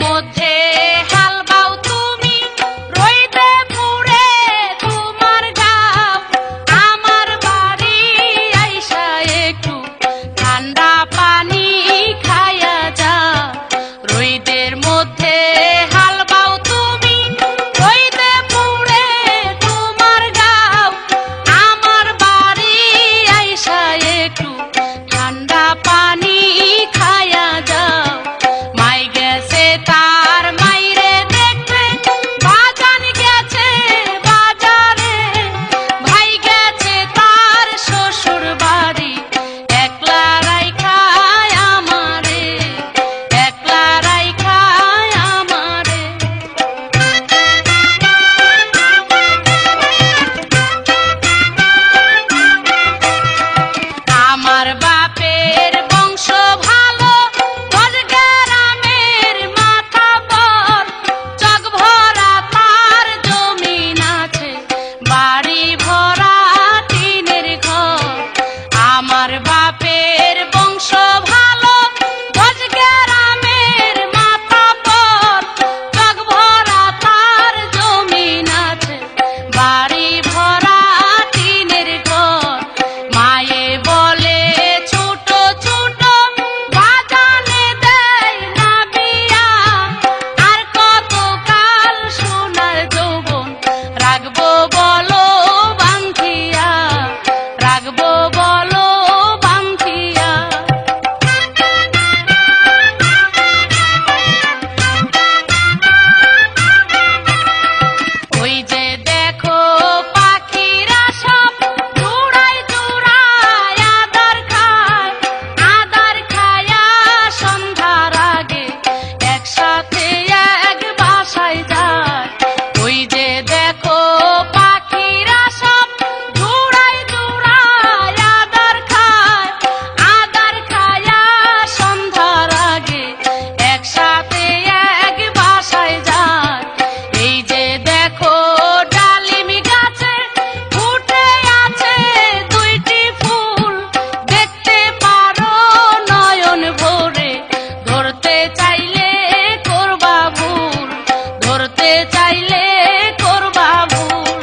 মধ্যে হাল বাও তুমি, রইদে পুড়ে তোমার গাও। আমার বাড়ি আইসা একটু ঠান্ডা পানি খাইয়া যাও। রইদের মধ্যে হাল বাও তুমি, রইদে পুড়ে তোমার গাও। আমার বাড়ি আইসা একটু ঠান্ডা পানি খাইয়া যাও। মাই গেছে তার মাইরে দেখতে, বাজান গেছে বাজারে। ভাই গেছে তার শ্বশুর বাড়ি, একলা রাইখায় আমারে, একলা রাইখায় আমারে। আমার বাপের বংশ ভালো, দশ গ্রামের মাথাপর। চক ভরা তার জমিন আছে, বাড়ি ভরা টিনের ঘর। আমার বাপের বংশ ভালো, দশ গ্রামের মাথাপর। চক ভরা তার জমিন আছে, বাড়ি ভরা টিনের ঘর। মায়ে বলে ছোট ছোট বাজানে দেয় না বিয়া। আর কতকাল সোনার যৌবন রাখবো বলো বান্ধিয়া, রাখবো বলো বান্ধিয়া। ওই যে দেখো পাখিরা সব জোড়ায় জোড়ায় আদার খায়। আদার খায়া সন্ধ্যার আগে একসাথে এক বাসায় যায়। ওই যে দেখো পাখিরা সব জোড়ায় জোড়ায় আদার খায়। আদার খায়া সন্ধ্যার আগে একসাথে এক বাসায় যায়। এই যে দেখো ডালিম গাছে ফুটে আছে দুইটি ফুল, দেখতে পারো নয়ন ভরে। ধরতে চাইলে করবা ভুল, ধরতে চাইলে করবা ভুল।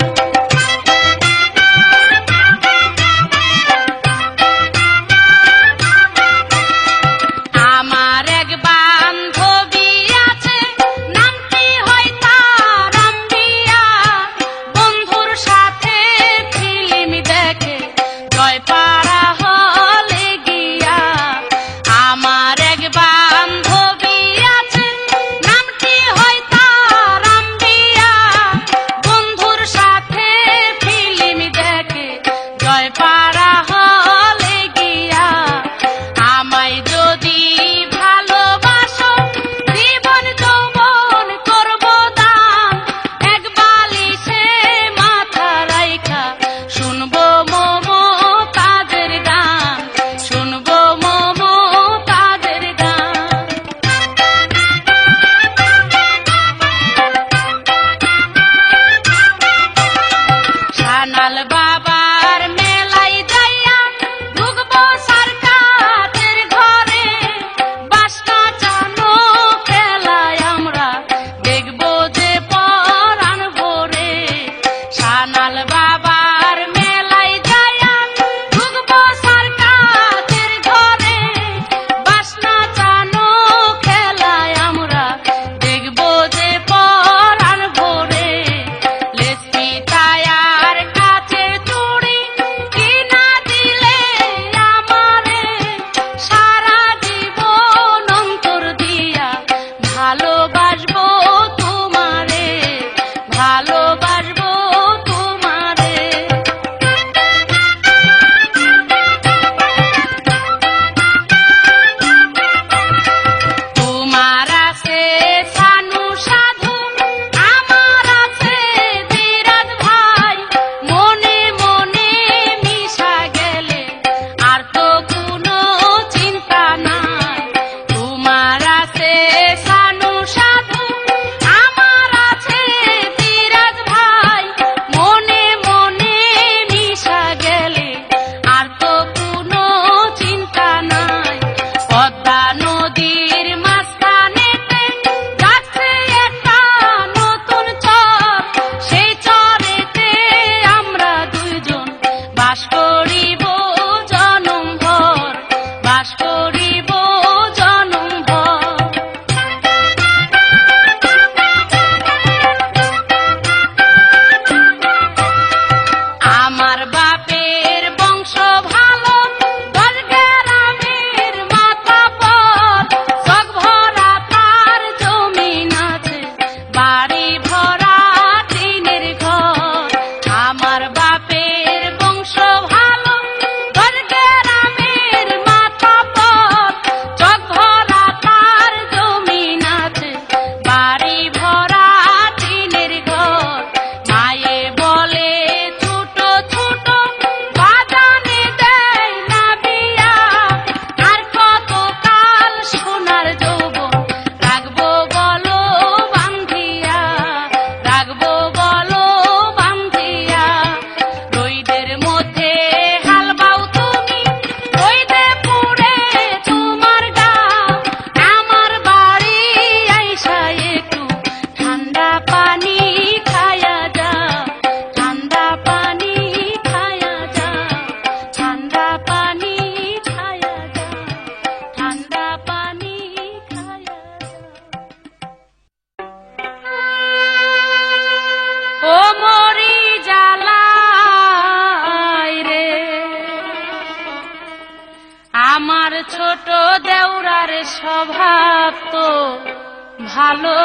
আমার এক বান্ধবী আছে, নামটি হয় তার আম্বিয়া। বন্ধুর সাথে ফিল্ম দেখে জয়পাড়া হলে গিয়া। আমার এক বান্ধবী আছে, নামটি হয় তার আম্বিয়া। বন্ধুর সাথে ফিল্ম দেখে জয়পাড়া হলে গিয়া। আমায় যদি ভালোবাসো, জীবন যৌবন করবো দান। এক বালিশে মাথা রাইখা শুনবো মমতাজের গান, শুনবো মমতাজের গান। সানাল বাবার মেলায় যাইয়া ঢুকবো সরকারের ঘরে। বাসনা চানো খেলায় আমরা দেখবো যে পরাণ ভরে। সানাল বাবার মেলায় যাইয়া ঢুকবো সরকারের ঘরে। বাসনা চানো খেলায় আমরা দেখবো যে পরাণ ভরে। লেসপি টায়ার কাছের চুড়ি কিনা দিলে আমারে, সারা জীবন অন্তর দিয়া ভালোবাসবো তোমারে, ভালোবাসবো তোমারে। তোমার আছে সানু সাধু, আমার আছে বিরাট ভাই। মনে মনে মিশা গেলে আর তো কোনো চিন্তা নাই। তোমার আছে সানু সাধু, বলো বান্ধিয়া, রাখবো বলো বান্ধিয়া। রইদের মধ্যে হাল বাও তুমি, রইদে পুড়ে তোমার গা। আমার বাড়ি আইসা একটু ঠান্ডা পানি খায়া যা, ঠান্ডা পানি খায়া যা, ঠান্ডা পানি খায়া যা, ঠান্ডা পানি খায়া যা। ও মরি জ্বালায় রে, আমার ছোট দেওরার স্বভাব তো ভালো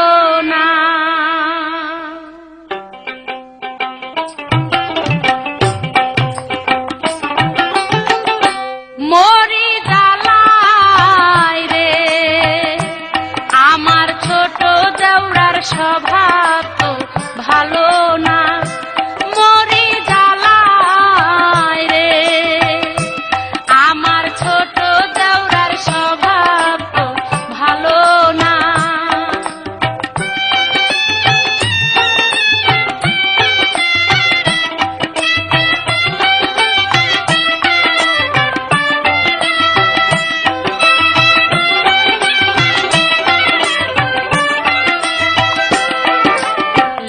না। মরি জ্বালায় রে, আমার ছোট দেওরার স্বভাব তো ভালো না। মরি জ্বালায় রে, আমার ছোট দেওরার স্বভাব তো ভালো না।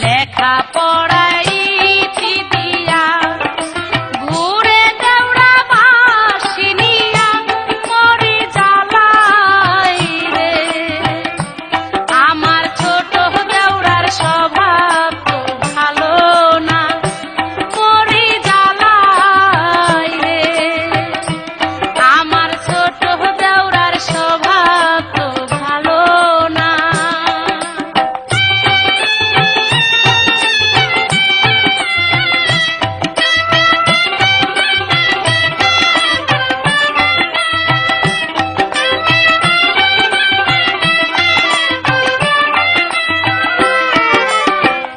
লেখা পড়াইছি দিয়া, ঘুরে দেওড়া বাঁশি নিয়া। মরি জ্বালাই রে, আমার ছোট দেওড়ার স্বভাব তো ভালো না। মরি জ্বালাই রে, আমার ছোট দেওড়ার স্বভাব তো ভালো না।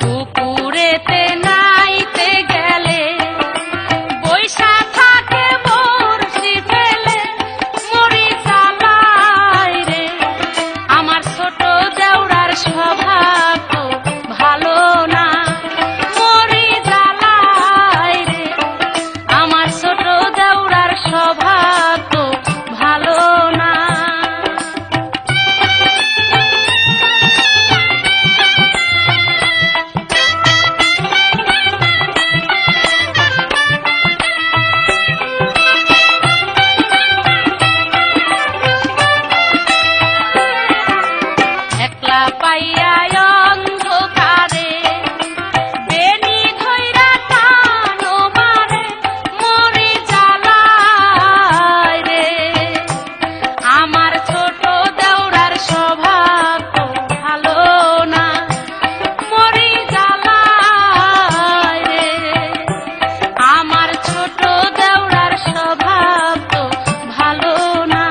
পুকুরেতে নাইতে গেলে বৈশা থাকে বড়শি ফেলে। মরি জ্বালায় রে, আমার ছোট দেওড়ার স্বভাব তো ভালো না। মরি জ্বালায় রে, আমার ছোট দেওড়ার স্বভাব তো ভালো না। একলা পাইয়া অন্ধকারে বেনি ধইরা টানো মারে। মরি জ্বালায় রে, আমার ছোট দেওড়ার স্বভাব তো ভালো না। মরি জ্বালায় রে, আমার ছোট দেওড়ার স্বভাব তো ভালো না।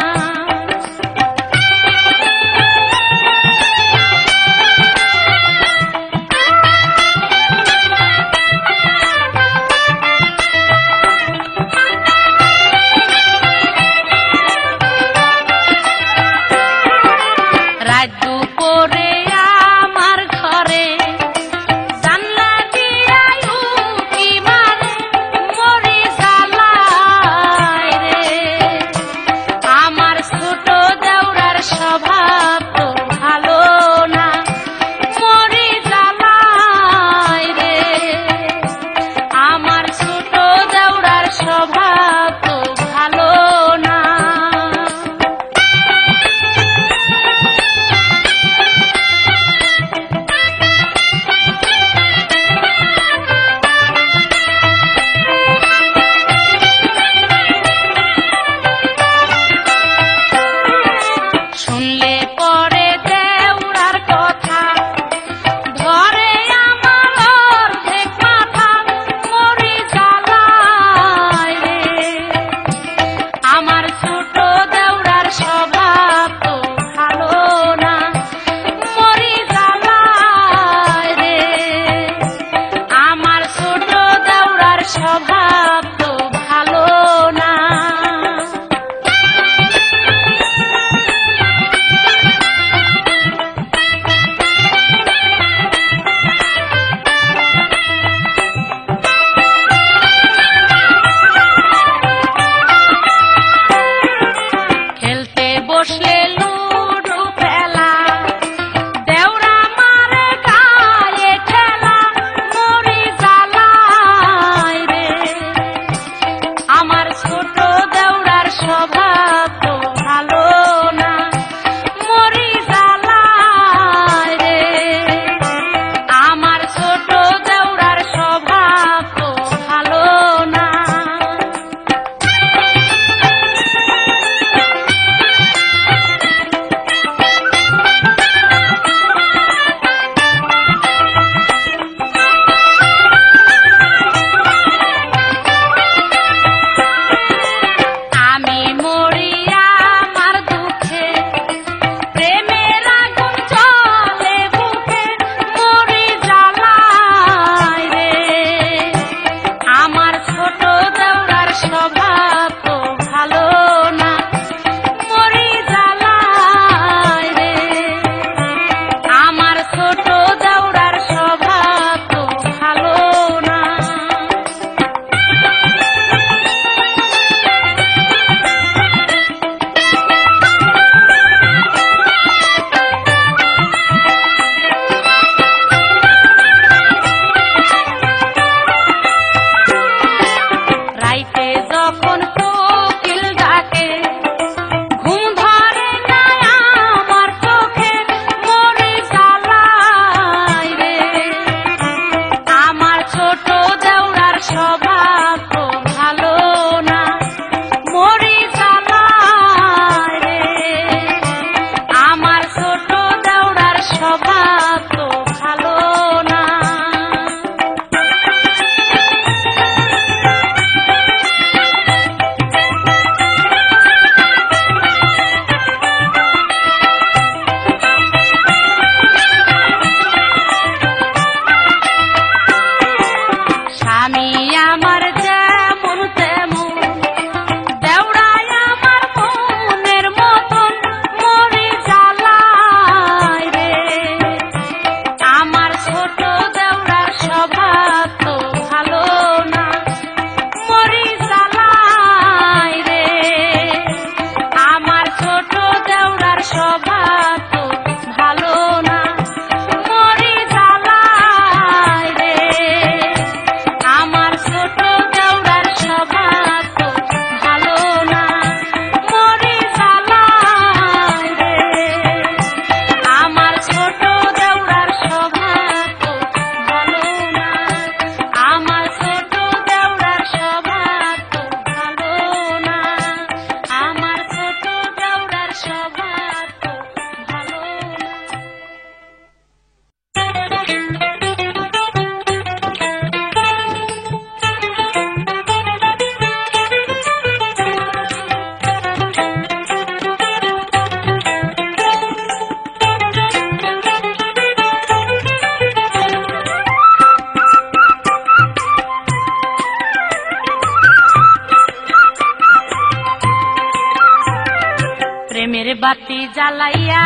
বাতি জ্বালাইয়া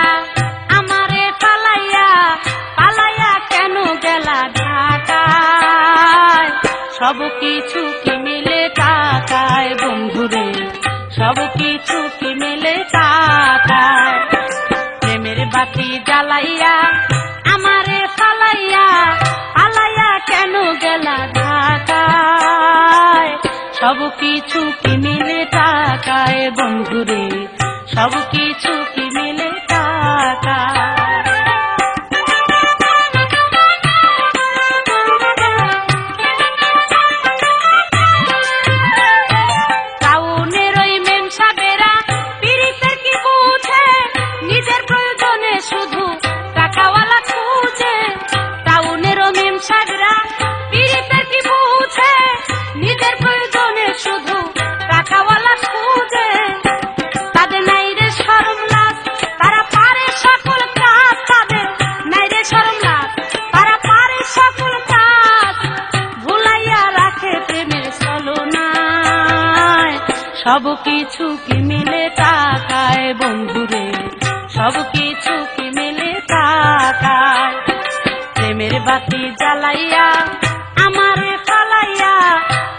আমারে পালাইয়া পালাইয়া কেন গেলা ঢাকায় সব কিছু কি মিলে টাকায় বন্ধুরে সব কিছু কি মিলে টাকায় প্রেমের বাতি জ্বালাইয়া আমারে পালাইয়া পালাইয়া কেন গেলা ঢাকায় সব কিছু কি মিলে টাকায় বন্ধুরে সব কিছু কি মিলে টাকায় টাউনের ওই মেম সাহেবেরা পিরিতের কি বুঝে নিজের প্রয়োজনে শুধু টাকাওয়ালা খুঁজে টাউনের ওই মেম সাহেবেরা পিরিতের কি বুঝে নিজের প্রয়োজনে শুধু টাকাওয়ালা খুঁজে তাদের নাই রে শরম লাজ তারা পারে সকল কাজ তাদের নাই রে শরম লাজ তারা পারে সকল কাজ ভুলাইয়া রাখে প্রেমের ছলনায় সব কিছু কি মিলে টাকায় বন্ধুরে সব কিছু কি মিলে টাকায় প্রেমের বাতি জ্বালাইয়া আমারে পালাইয়া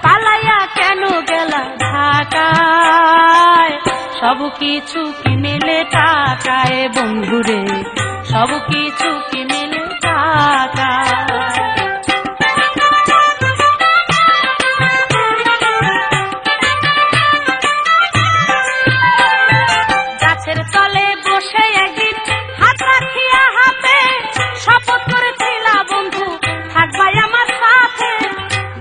পালাইয়া কেন গেলা ঢাকায় সব কিছু কি মিলে টাকায় বন্ধুরে সব কিছু কি মিলে টাকায় গাছের তলে বসে একদিন হাত রাখিয়া হাতে শপথ করেছিলা বন্ধু থাকবাই আমার সাথে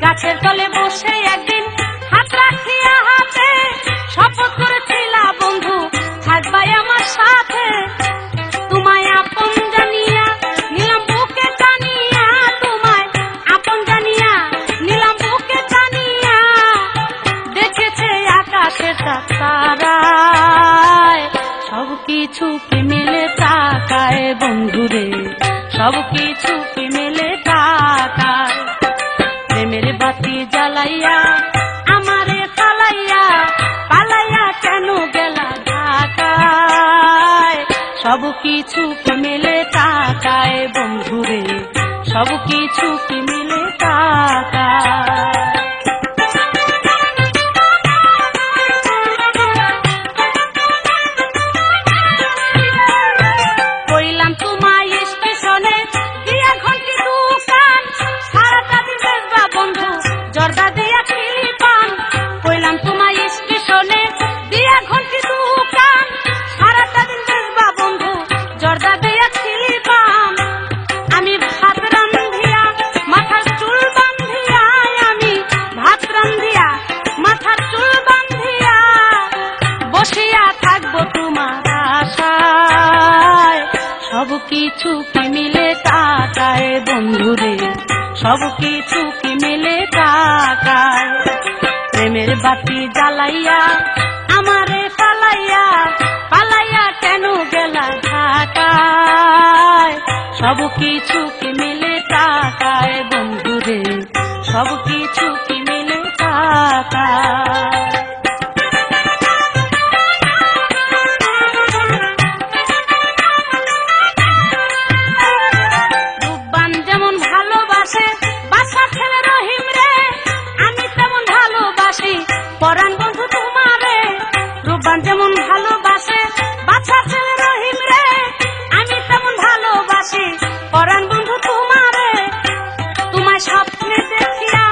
গাছের তলে বসে একদিন হাত রাখিয়া হাতে শপথ করেছিলা বন্ধু থাকবাই আমার সাথে তোমায় আপন জানিয়া নিলাম বুকে টানিয়া তোমায় আপন জানিয়া নিলাম বুকে টানিয়া দেখেছে আকাশের তারায় সব কিছু কি মিলে টাকায় বন্ধুরে সব কিছু কি মিলে টাকায় প্রেমের বাতি জ্বালাইয়া আমারে পালাইয়া পালাইয়া কেন গেলা ঢাকায় সব কিছু কি মিলে টাকায় বন্ধুরে সব কিছু কি মিলে টাকায় কইলাম তোমায় স্টেশনে দিয়া ঘন্টি দোকান সারাটা দিন বেচবা বন্ধু জর্দা দিয়া খিলি পান কইলাম তোমায় স্টেশনে দিয়া ঘন্টি দোকান সারাটা দিন বেচবা বন্ধু জর্দা দিয়া খিলি পান আমি ভাত রান্ধিয়া মাথার চুল বান্ধিয়া আমি ভাত রান্ধিয়া মাথার চুল বান্ধিয়া বসিয়া থাকবো তোমার আশায় সব কিছু কি মিলে টাকায় বন্ধুরে সব কিছু কি মিলে টাকায় প্রেমের বাতি জ্বালাইয়া আমারে পালাইয়া পালাইয়া কেন গেলা ঢাকায় সব কিছু কি মিলে টাকায় বন্ধুরে সব কিছু কি মিলে টাকায় পরাণ বন্ধু তোমারে রূপবান যেমন ভালোবাসে বাছা ছেলে রহিম রে আমি তেমন ভালোবাসি পরাণ বন্ধু তোমারে তোমায় স্বপ্নে দেখিয়া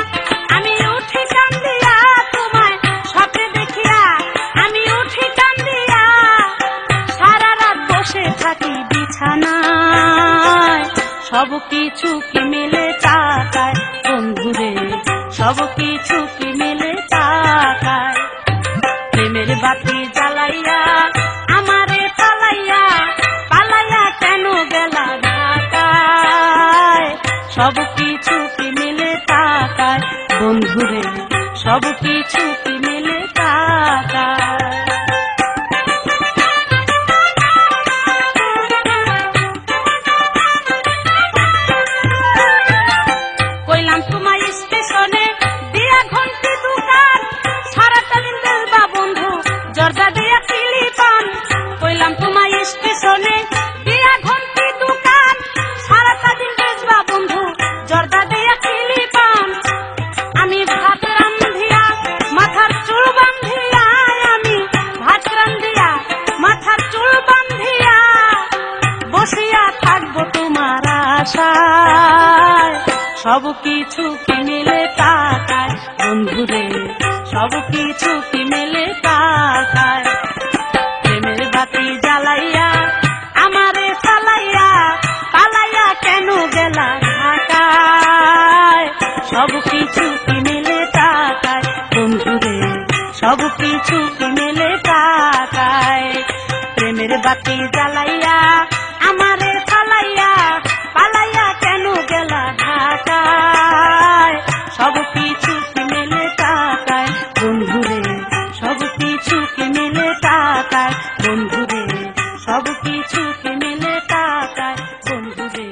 আমি উঠি কান্দিয়া তোমায় স্বপ্নে দেখিয়া আমি উঠি কান্দিয়া সারা রাত বসে থাকি বিছানায় সব কিছু কি মিলে টাকায় বন্ধুরে সব কিছু কি মিলে টাকায় প্রেমের বাতি জ্বালাইয়া আমারে পালাইয়া পালাইয়া কেন গেলা ঢাকায় সব কিছু কি মিলে টাকায় বন্ধুরে সব কিছু কি মিলে টাকায় কইলাম তোমায় স্টেশনে দিয়া ঘন্টি দোকান সারাটা দিন বেচবা বন্ধু জর্দা দিয়া খিলি পান কইলাম তোমায় আশায় সব কিছু কি মেলে টাকায় বন্ধুরে সব কিছু কি মেলে টাকায় প্রেমের বাতি জ্বালাইয়া আমারে চালাইয়া পালাইয়া কেন গেলা ঢাকায় সব কিছু কি মেলে টাকায় বন্ধুরে সব কিছু কি মেলে টাকায় প্রেমের বাতি জ্বালাইয়া আমারে চালাইয়া পালাইয়া কেন গেলা ঢাকায় সব কিছু কি মেলে টাকায় বন্ধুরে সব কিছু কি মেলে টাকায় বন্ধুরে সব কিছু কি মেলে টাকায় বন্ধুরে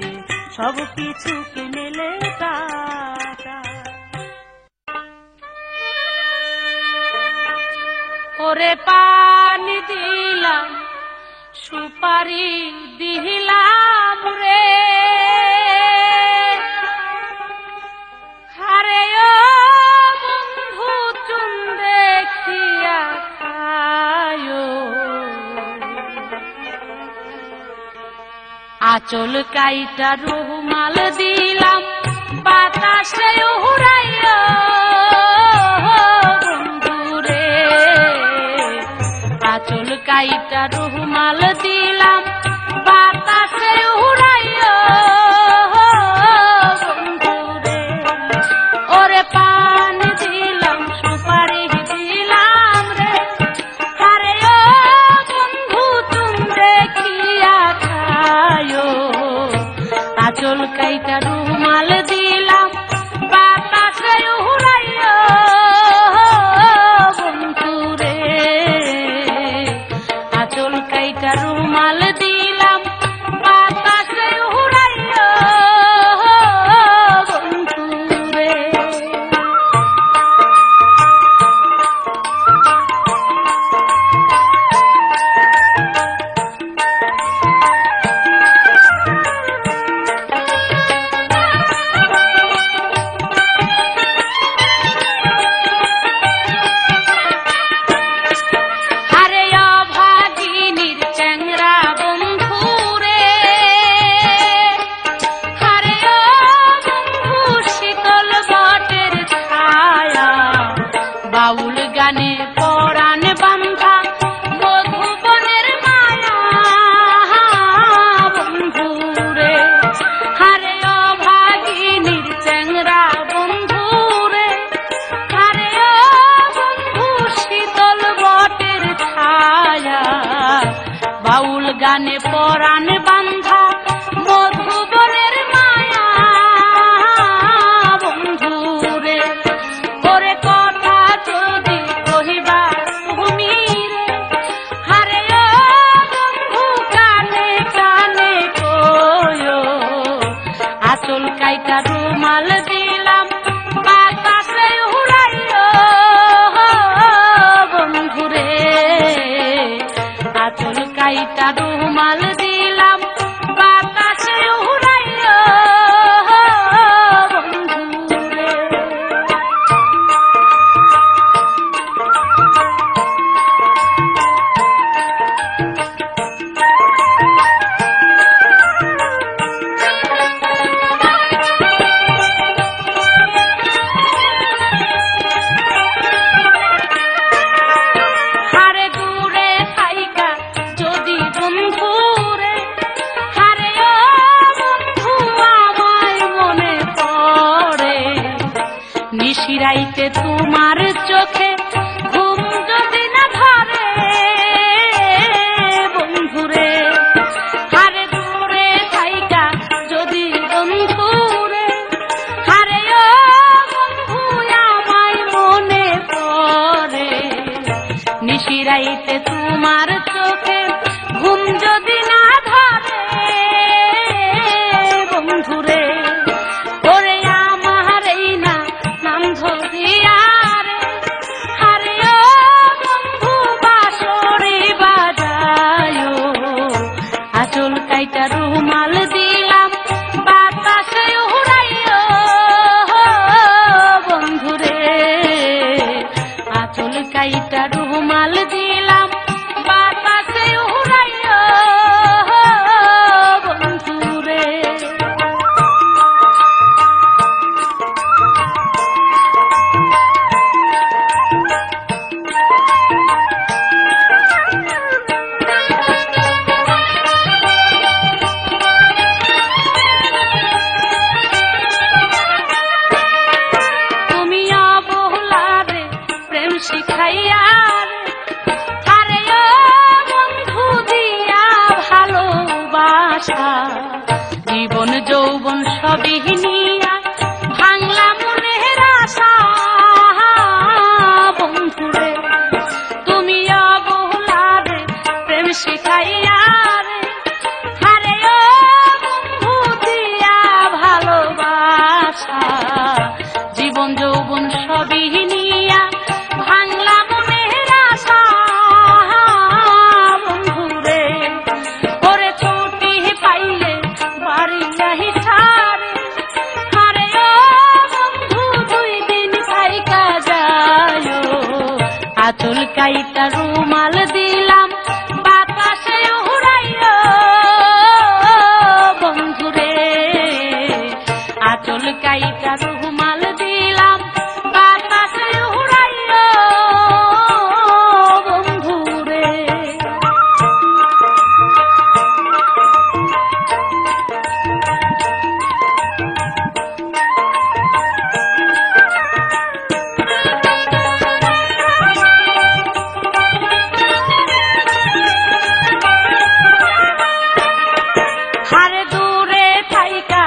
সব কিছু কি মেলে টাকায় ওরে পানি দিলাম সুপারি দিলাম রে হারে ও বন্ধু চুন দেখিয়া খায়ো আঁচল কাইটা রুমাল দিলাম বাতাসে উড়াইয়া বন্ধুরে আঁচল কাইটা রুমাল দিলাম বাতাসে উড়াইয়া বন্ধুরে ওরে পানি দিলাম সুপারি দিলাম রে আরে ও বন্ধু তুমি দেখিয়া খায়ো আঁচল কাইটা রুমাল দিলাম বাতাসে উড়াইয়া বন্ধুরে আঁচল কাইটা রুমাল দিলাম বাতাসে উড়াইয়া বন্ধুরে বাউল গানে পরাণ বান্ধা মধুবনের মায়া বন্ধুরে হারে অভাগিনীর চ্যাংরা বন্ধুরে হারে ও বন্ধু শীতল বটের ছায়া বাউল গানে পরাণ বান্ধা মধুবনের মায়া বন্ধুরে ওরে কথা যদি কহিবা তুমি রে হারে ও বন্ধু কানে কানে কয়ো আঁচল কাইটা রুমাল দিলাম বাতাসে উড়াইয়া বন্ধুরে আঁচল কাইটা রুমাল দিলাম বাতাসে উড়াইয়া বন্ধুরে হারে দূরে থাইকা যদি বন্ধুরে হারে ও বন্ধু আমায় মনে পড়ে নিশিরাইতে তোমার চোখে ঘুম যদি না ধরে বন্ধুরে হারে দূরে থাইকা যদি বন্ধুরে হারে ও বন্ধু আমায় মনে পড়ে নিশিরাইতে তোমার চোখে ঘুম যদি না ধরে বন্ধুরে ওরে আমার এই না নাম ধরিয়া শিখাইয়া আরে ও বন্ধু দিয়া ভালোবাসা জীবন যৌবন সবই নিয়া ভাঙলা মনের আশা বন্ধুরে তুমি অবলারে প্রেম শিখাইয়া আরে ও বন্ধু দিয়া ভালোবাসা জীবন যৌবন সবই নিয়া ভাঙলা মনের আশা বন্ধুরে ওরে ছুটি পাইলে বাড়ি যাই ছাড়ে আরে ও বন্ধু 2 দিন থাইকা যায় আঁচল কাইটা রুমাল দিলাম বাতাসে উড়াইও বন্ধুরে আঁচল কাইটা রুমাল দিলাম বাতাসে উড়াইও বন্ধুরে হারে দূরে থাইকা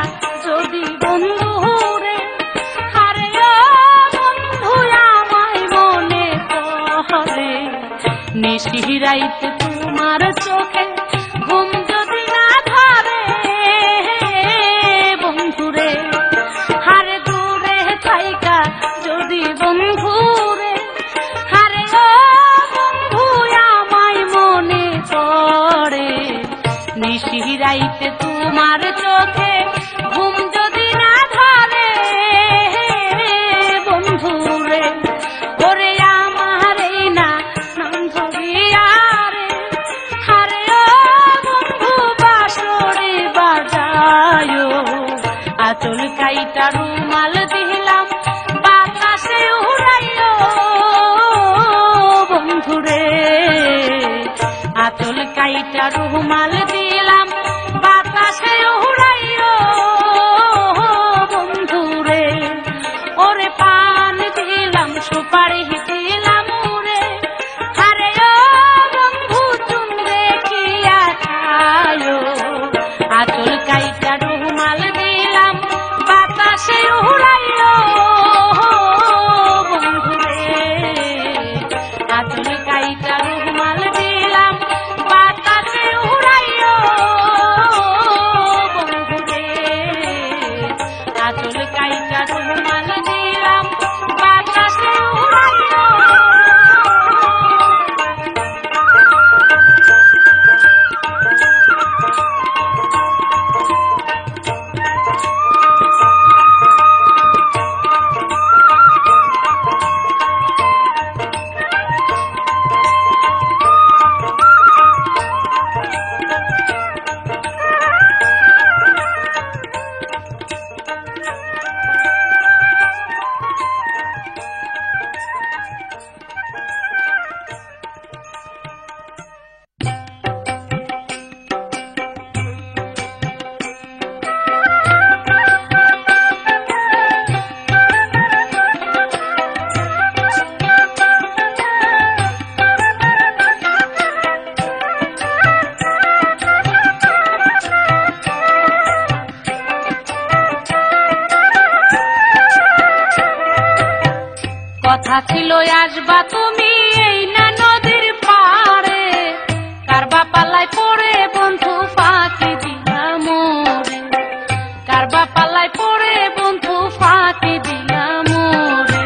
যদি বন্ধুরে হারে ও বন্ধু আমায় মনে পড়ে নিশিরাইতে তোমার চোখে ঘুম যদি না ধরে বন্ধুরে হারে দূরে থাইকা যদি বন্ধুরে হারে ও বন্ধু আমায় মনে পড়ে নিশিরাইতে তোমার চোখে ঘুম যদি না ধরে বন্ধুরে ওরে আমার এই না নাম ধরিয়া রে হারে ও বন্ধু বাঁশরি বাজায় আঁচল কাইটা রুমাল দিলাম বাতাসে উড়াইও বন্ধুরে আঁচল কাইটা রুমাল দিলাম বাতাসে উড়াইও বন্ধুরে ওরে পান দিলাম সুপারি দিলাম উড়ে হারে ও বন্ধু চুমরে খিয়া খায়ো আঁচল কাইটা রুমাল দিলাম বাতাসে উড়াইও বন্ধুরে আঁচল কাইটা রুমাল দিলাম বাতাসে উড়াইও বন্ধুরে আঁচল কাইটা রুমাল দিলাম বাতাসে উড়াইও কথা ছিল আসবা তুমি এই না নদীর পাড়ে কারবা পাল্লায় পড়ে বন্ধু ফাঁকি দিলাম মোরে কারবা পাল্লায় পড়ে বন্ধু ফাঁকি দিলাম মোরে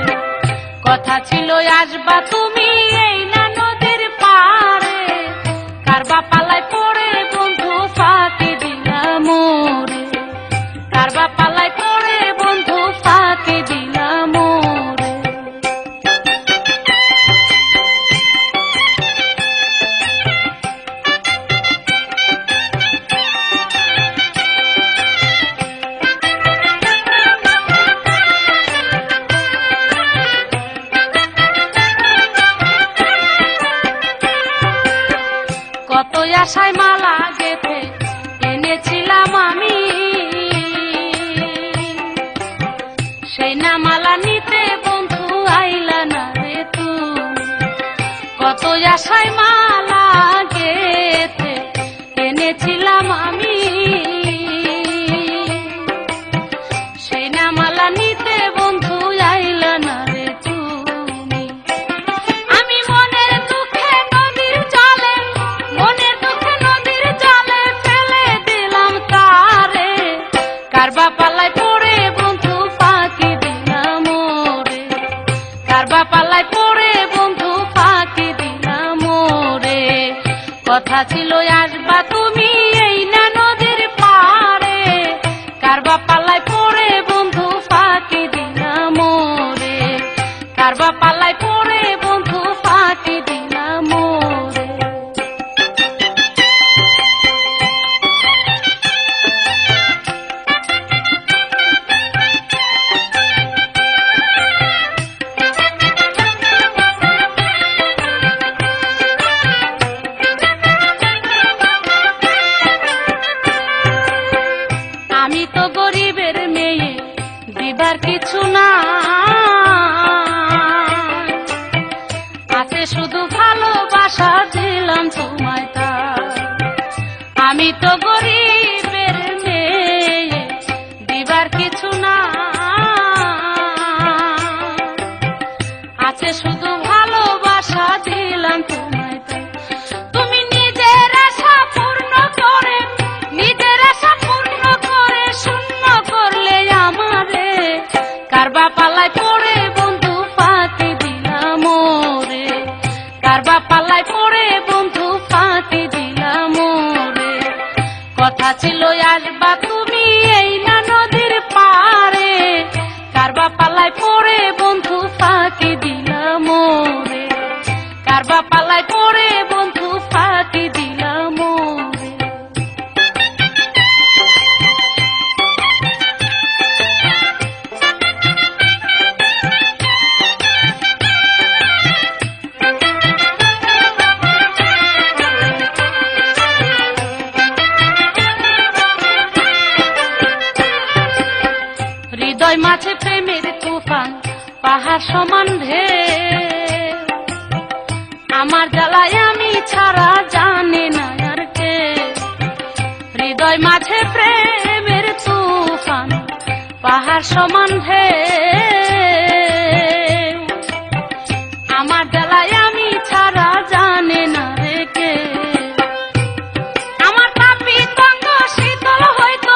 কথা ছিল আসবা তুমি এই না নদীর পাড়ে কারবা পাল্লায় পড়ে বন্ধু ফাঁকি দিলাম মোরে কারবা পাল্লায় পড়ে বন্ধু ফাঁকি দিলাম মোরে কত আশায় মালা গেঁথে এনেছিলাম আমি সেই না মালা নিতে বন্ধু আইলা না রে তুমি আশায় মালা গেথে এনেছিলাম আমি, সেই না মালা নিতে বন্ধু আইলা না রে তুমি। আমি মনের দুঃখে নদীর জলে, মনের দুঃখে নদীর জলে ফেলে দিলাম তারে, কারবা পাল্লায় পড়ে বন্ধু ফাঁকি দিলাম ওরে, কারবা পাল্লায় পড়ে বন্ধু ফাঁকি দিলাম ওরে। কথা ছিল আসবা তুমি এই না নদীর পারে, কারবা পাল্লায় পড়ে বন্ধু ফাঁকি দিলাম ওরে, কারবা পাল্লায় পড়ে বন্ধু ফাঁকি দিলাম ওরে। আমি তো গরিবের মেয়ে, দিবার কিছু না, আছে শুধু ভালোবাসা দিলাম তোমায় তাই। আমি তো গরিবের মেয়ে, দিবার কিছু না, আছে শুধু ভালোবাসা দিলাম তোমায় তাই। তুমি নিজের আশা পূর্ণ করে, নিজের আশা পূর্ণ করে শূন্য করলে আমারে, কারবা পাল্লায় পড়ে বন্ধু ফাঁকি দিলাম ওরে, কারবা পাল্লায় পড়ে বন্ধু ফাঁকি দিলাম ওরে। কথা ছিল আসবা তুমি এই না নদীর পারে, কারবা পাল্লায় পড়ে বন্ধু ফাঁকি দিলাম ওরে, কারবা পাল্লায় পড়ে বন্ধু ফাঁকি দিলাম ওরে। হৃদয় মাঝে প্রেমের তুফান পাহাড় সমান ঢেউ, আমার জ্বালায় আমি ছাড়া জানে না আর কে। হৃদয় মাঝে প্রেমের তুফান পাহাড় সমান ঢেউ, আমার জ্বালায় আমি ছাড়া জানে না রে কে। আমার তাপিতঙ্গ শীতল হইতো,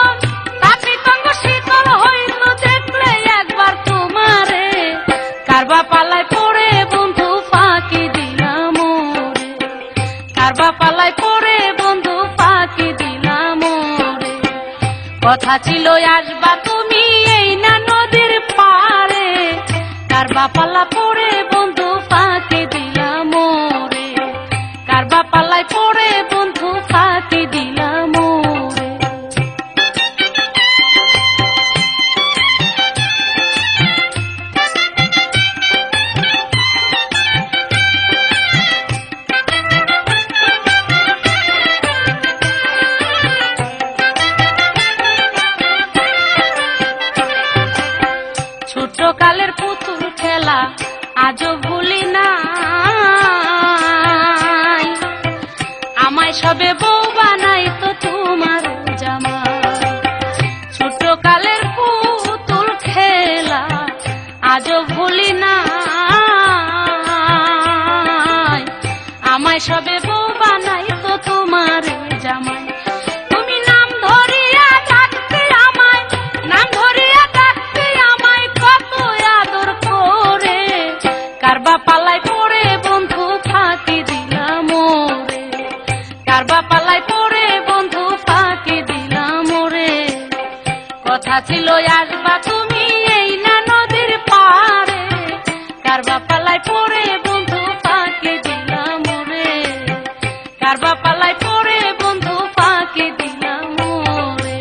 তাপিতঙ্গ শীতল হইতো দেখলে একবার তোমারে, কারবা পাল্লায় পড়ে বন্ধু ফাঁকি দিলাম ওরে, কারবা পাল্লায় পড়ে বন্ধু ফাঁকি দিলাম ওরে। কথা ছিল আসবা তুমি এই না নদীর পারে, কারবা পাল্লা পড়ে বন্ধু ফাঁকি দিলাম ওরে, কারবা পাল্লায় পড়ে বন্ধু ফাঁকি দিলাম ওরে। ছোট কালের পুতুল খেলা আজও ভুলি না, আমায় সবে বউ বানাই তো তোমার জামাই। ছোট কালের পুতুল খেলা আজও ভুলি না, আমায় সবে বউ বানাই তো তোমার জামাই। তুমি নাম ধরিয়া ডাকতে আমায়, নাম ধরিয়া ডাকতে আমায় কত আদর করে, কারবা পাল্লায় পড়ে বন্ধু ফাঁকি দিলাম ওরে, কারবা পাল্লায় পড়ে বন্ধু ফাঁকি দিলাম ওরে। কথা ছিল আসবা তুমি এই না নদীর পারে, কারবা পাল্লায় পড়ে বন্ধু ফাঁকি দিলাম ওরে, কারবা পাল্লায় পড়ে বন্ধু ফাঁকি দিলাম ওরে।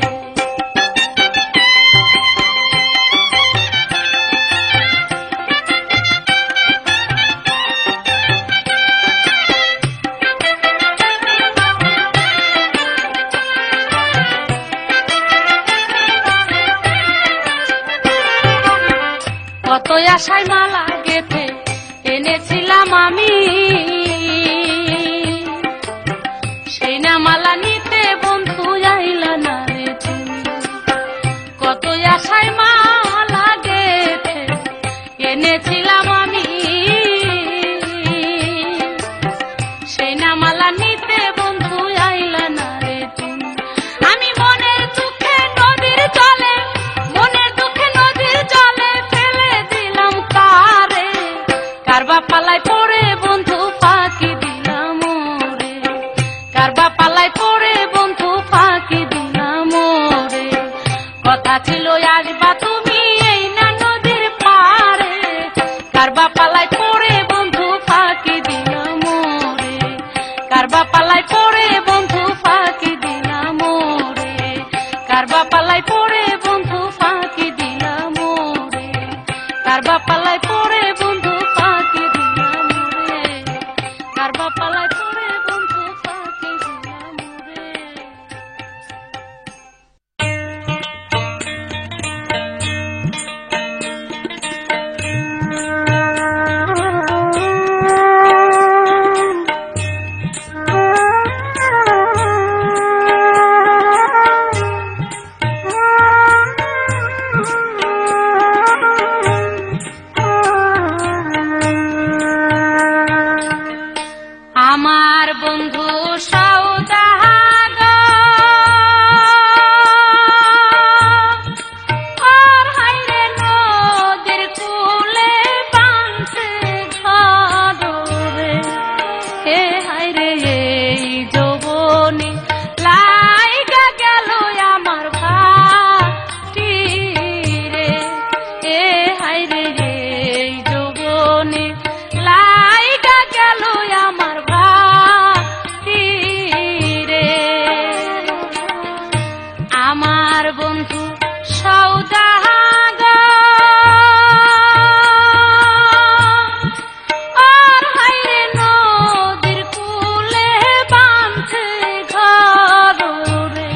কত আশায় মালা গেথে এনেছিলাম আমি, লই আসবা তুমি এই না নদীর পারে, কারবা পালায় পড়ে বন্ধু ফাঁকি দিলা মোরে, কারবা পালায় পড়ে বন্ধু ফাঁকি দিলা মোরে, কারবা পালায় পড়ে বন্ধু ফাঁকি দিলা মোরে, কারবা পালায় পড়ে বন্ধু ফাঁকি দিলা মোরে, কারবা পালায় পড়ে বন্ধু ফাঁকি দিলা মোরে। আমার বন্ধু সওদাগর হাইরে নদীর কূলে বাঁধছে ঘরে, হে হাইরে এই যৌবনে লাইগা গেল আমার ভাটি রে, হে হাইরে এই যৌবনে লাইগা গেল আমার ভাটি রে। আমার বন্ধু সওদাগর হাইরে নদীর কূলে বাঁধছে ঘরে,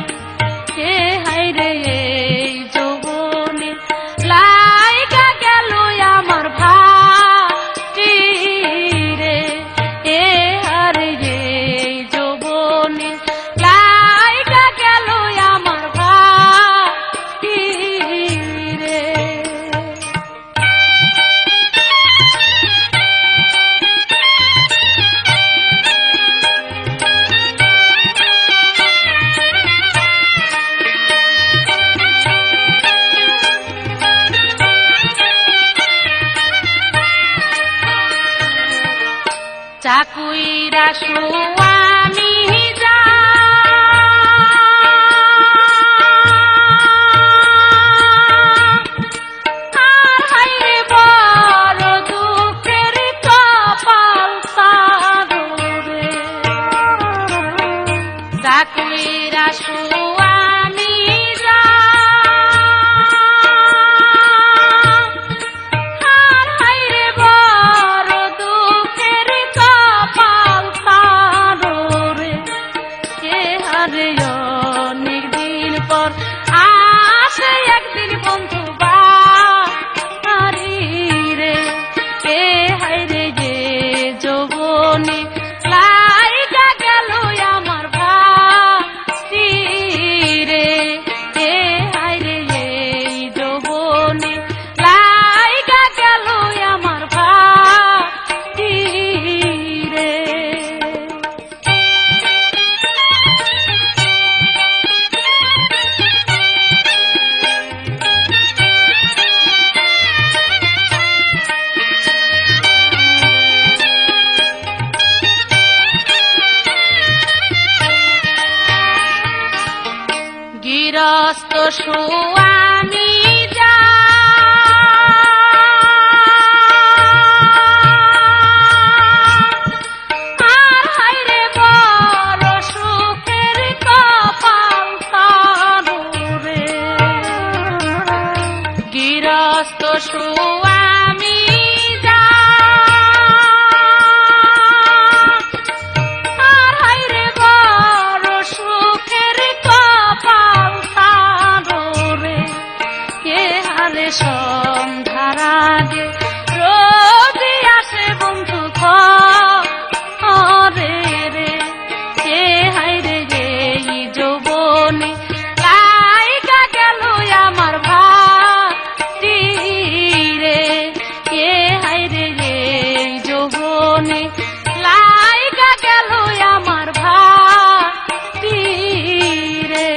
হে হাইরে এই যৌবনে লাইগা গেল আমার ভাটি রে, হে হারে এই যৌবনে লাইগা গেল আমার ভাটি রে। চাকুইরা সুয়ামি যা আর হাইরে বড় দুঃখের কপাল তারে, চাকুইরা সুয়ামি যা আর হাইরে বড় দুঃখের কপাল তারে, কে হারে অনেক দিন পর আসে একদিন বন্ধু বাড়ি রে, কে হাইরে যে যৌবনে লাইগা গেল আমার ভাটি রে, কে হাইরে এই যৌবনে লাইগা গেল আমার ভাটি রে। গৃহস্থ সুয়ামি যা আর হাইরে বড় সুখের কপাল তারে, গৃহস্থ সুয়ামি যা আর হাইরে বড় সুখের কপাল তারে, কে হারে সন্ধ্যার আগে রোজ আসে বন্ধু ঘরে রে, কে হাইরে এই যৌবনে লাইগা গেল আমার ভাটি রে, কে হাইরে এই যৌবনে লাইগা গেল আমার ভাটি রে।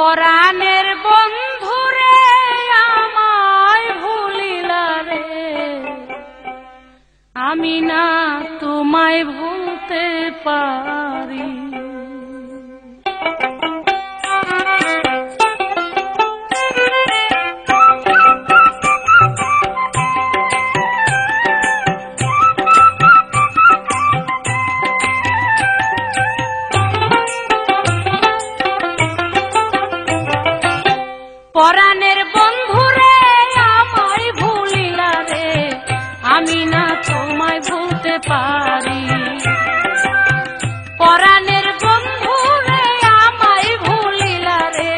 পরাণের বন্ধুরে আমায় ভুলিলা রে, আমি না তোমায় ভুলতে পারি। পরাণের বন্ধুরে আমায় ভুলিলা রে, আমি না তোমায় ভুলতে পারি। পরাণের বন্ধুরে আমায় ভুলিলা রে,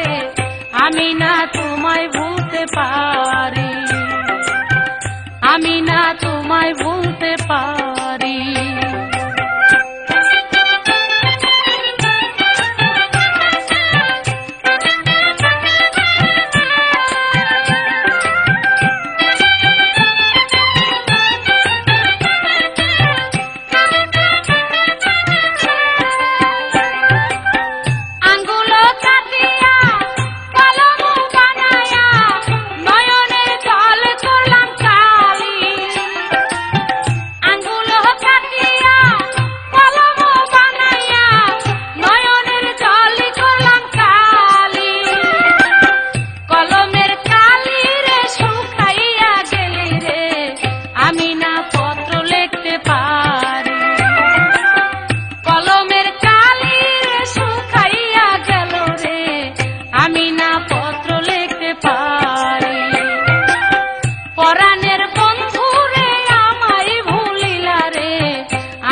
আমি না তোমায় ভুলতে পারি, আমি না তোমায় ভুলতে পারি।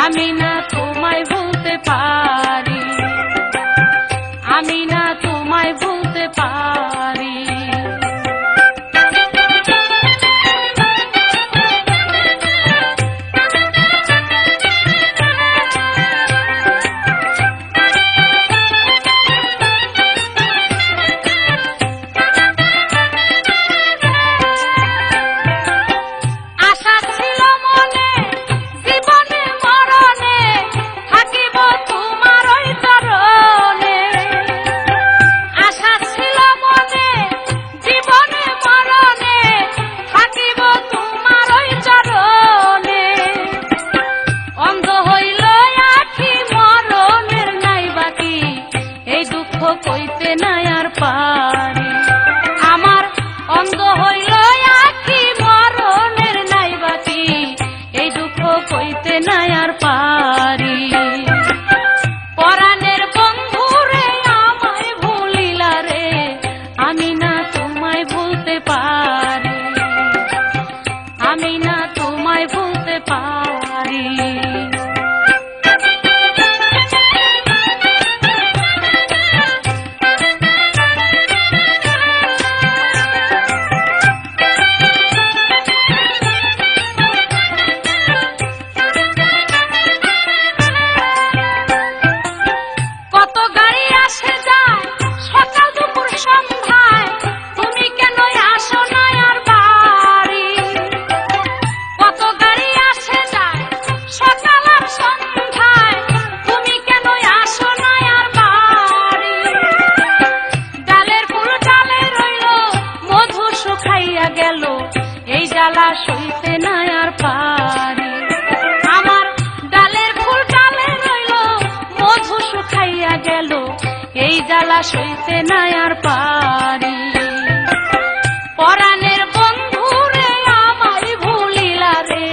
আমি না তোমায় ভুলতে পারি, আমি না তোমায় ভুলতে পারি। কইতে নাই আর পারি, আমার অন্ধ হইল আখি মরণের নাই বাকি, এই দুঃখ কইতে নাই আর পারি। পরাণের বন্ধুরে আমায় ভুলিলা রে, আমি না তোমায় ভুলতে পারি, আমি না তোমায় ভুলতে পারি। এই জ্বালা সইতে নাই আর পারি, আমার ডালের ফুল ডালে রইল মধু শুকাইয়া গেল, এই জ্বালা সইতে নাই আর পারি। পরাণের বন্ধুরে আমায় ভুলিলা রে,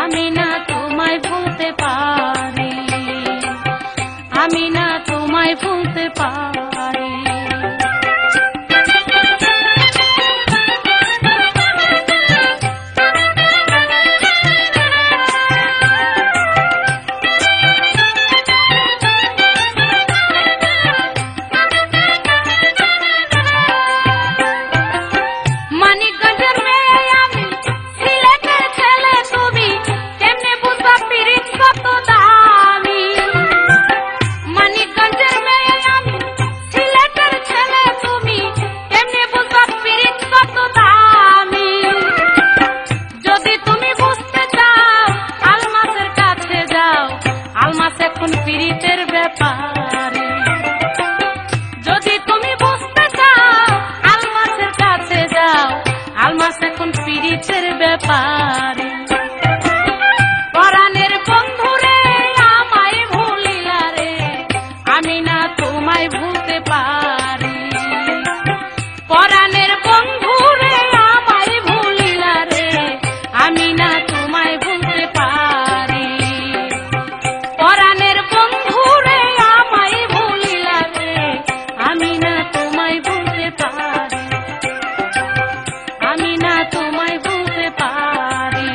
আমি না তোমায় ভুলতে পারি, আমি না তোমায় ভুলতে পারি। এখন পীড়িতের ব্যাপারে যদি তুমি বুঝতে পিছের ব্যাপারে। পরাণের বন্ধুরে আমায় ভুলিলা রে, আমি না তোমায় ভুলতে পারি। পরাণের বন্ধুরে আমায় ভুলিলা রে, আমি না তোমায় ভুলতে পারি। পরাণের বন্ধুরে আমায় ভুলিলা রে, আমি না তোমায় ভুলতে পারি। আমি না তোমায় ভুলতে পারি।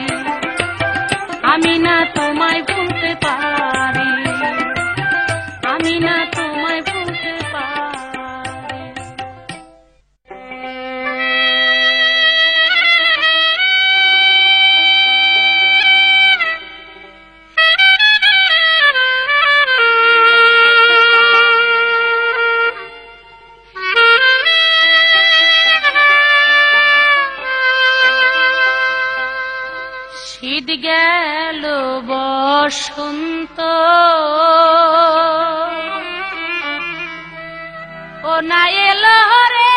আমি না তোমায় ভুলতে পারি। আমি না তোমায় ভুলতে পারি। শীত গেল বসন্ত, ও না এলো রে,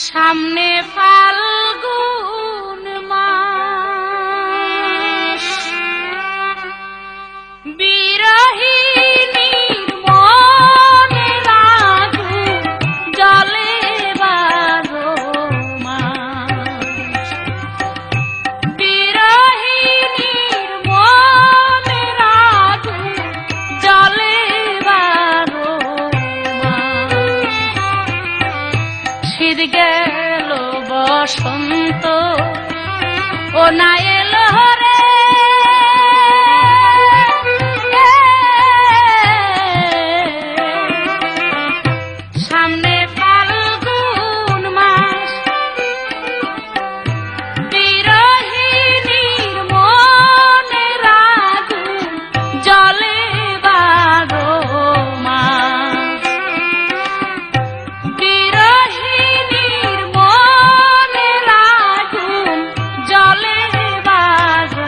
সামনে ফাল্গুন মাস, বিরহিণীর মনের আগুন জ্বলে বারো মাস। বিরহিণীর মনের আগুন জ্বলে বারো মাস। শীত গেল বসন্ত, ও না এলো রে, সামনে ফাল্গুন মাস, বিরহিণীর মনের আগুন জ্বলে বারো মাস। বিরহিণীর মনের আগুন জ্বলে বারো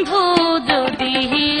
বন্ধু যদি